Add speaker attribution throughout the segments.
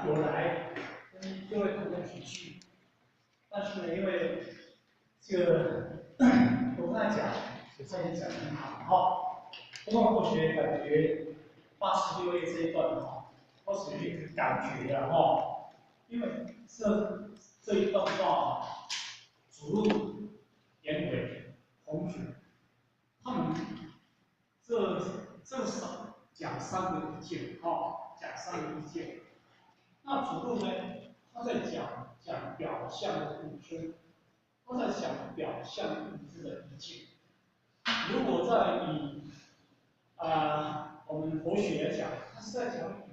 Speaker 1: 有来跟各位同学聚，但是呢，因为这个我刚才讲，他也讲得很好哈。不过或许感觉86页这一段哈，或许有一个感觉的哈，因为这一段话，主路、颜尾、洪水，他们这讲三个意见哈，讲三个意见。那主路呢，他在讲表象的物质，他在讲表象物质的意见。如果在以我们佛学来讲，它是在讲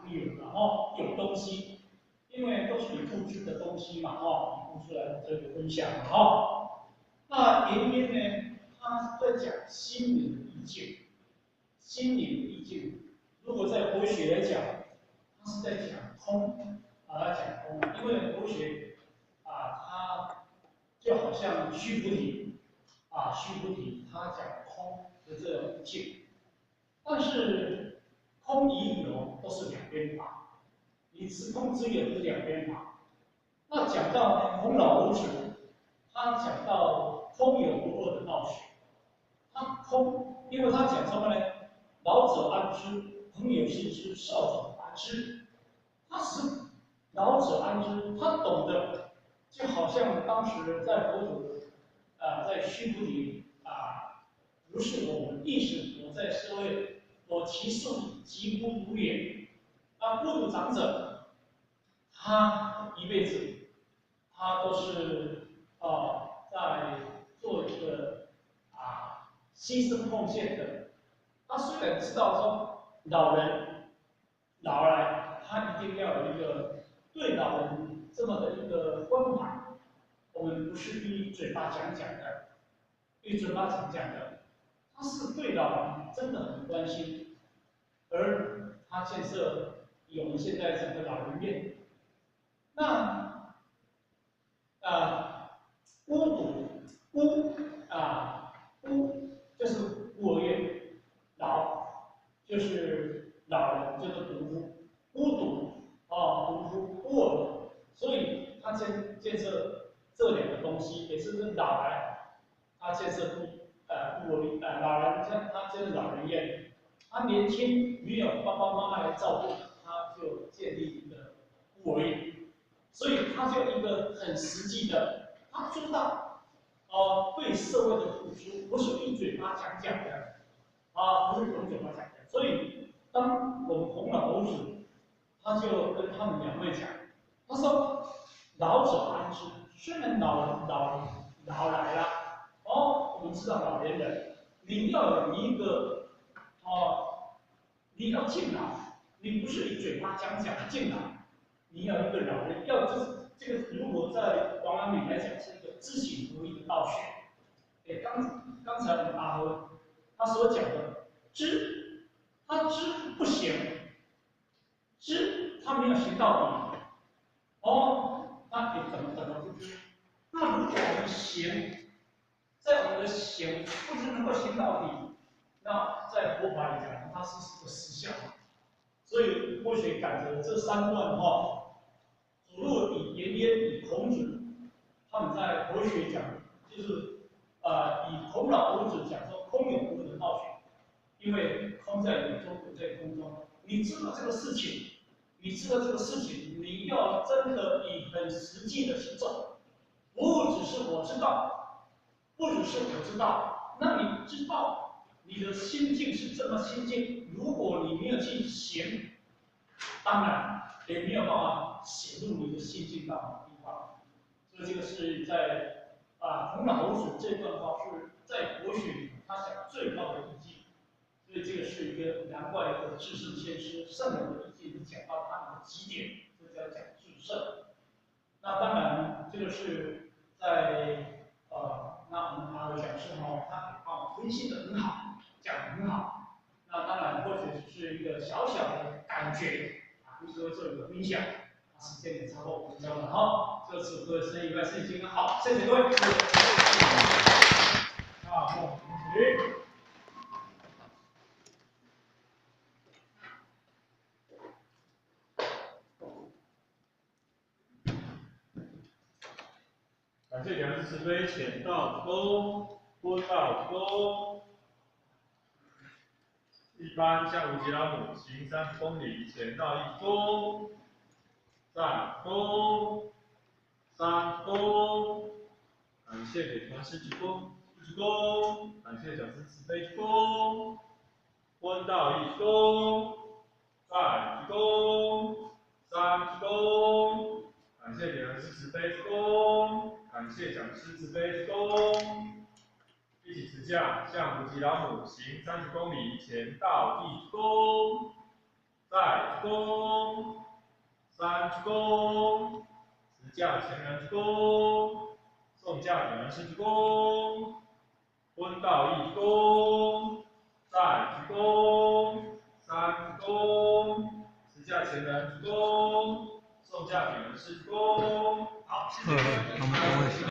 Speaker 1: 有，然后有东西，因为都是你物质的东西嘛，你付出来的这个分享嘛，那颜渊呢，他在讲心灵的意境，心灵的意境，如果在佛学来讲，他是在讲空，他讲空，因为佛学它就好像须菩提，须菩提他讲空的这种意境，但是空与有都是两边法，你执空之有是两边法。那讲到孔老夫子，他讲到空有不二的道学，他空，因为他讲什么呢？老者安之，朋友信之，少者安之。他是老者安之，他懂得，就好像当时在佛祖在须菩提不是我们意识我在社会，我其数极孤独也。孤独长者，他一辈子，他都是在做一个牺牲奉献的。他虽然知道说老人老来，他一定要有一个对老人这么的一个关怀，我们不是依嘴巴讲的，依嘴巴讲的，他是对老人真的很关心，而他建设我们现在整个老人院，那孤独孤就是孤儿院，老就是老人，就是孤独独孤孤儿，所以他建设这两个东西，也是老来他建设孤儿老人他建设老人院，他年轻没有爸爸妈妈来照顾，他就建立一个孤儿院，所以他就一个很实际的，他知道对社会的付出不是一嘴巴讲的，不是用嘴巴讲的。所以当我们孔老夫子，他就跟他们两位讲，他说：“老者安之，虽然老来了，我们知道老年人，你要有一个你要敬老，你不是你嘴巴讲敬老，你要一个老人，要这个如果在王安敏来讲是一个知行合一的道学。刚才我们阿和他所讲的知，他知不行，知他没有行到底，那你怎么不知？那如果我们行，在我们的行不是能够行到底，那在佛法里讲，它是个实相。所以或许感觉这三段主路以颜渊以孔子，他们在佛学讲，就是以孔老夫子讲说空有无的道学，因为空在宇宙，不在空中。你知道这个事情，你要真的以很实际的去做，不只是我知道，那你知道你的心境是这么心境，如果你没有去行，当然也没有办法显露你的心境到哪个地方。所以这个是在孔老夫子这段话是在国学里他讲最高的意境。所以这个是一个难怪的至圣先师圣人的意境，讲到他们的极点，这叫讲至圣。那当然，这个是在那我们阿伟讲师他给帮我分析的很好，讲得很好。那当然，或许只是一个小小的感觉跟各位做一个分享。时间也超过5分钟了这次各位生意外事情好，谢谢各位。同学。
Speaker 2: 感谢两人慈悲，浅道鞠躬，坤道鞠躬。一般向无极老母行30公里，浅道一躬，再躬，3躬。感谢给团师鞠躬，鞠躬。感谢讲师慈悲鞠躬，坤道一躬，再鞠躬，3鞠躬。感谢给团师慈悲鞠躬，感谢讲师慈悲鞠躬。一起持架向无极老母行30公里，前到一躬，再鞠躬，3鞠躬，持架前人鞠躬，送架女人师鞠躬，坤道一躬，再鞠躬，3鞠躬，持架前人鞠躬，送架女人师鞠躬。好，谢谢各位。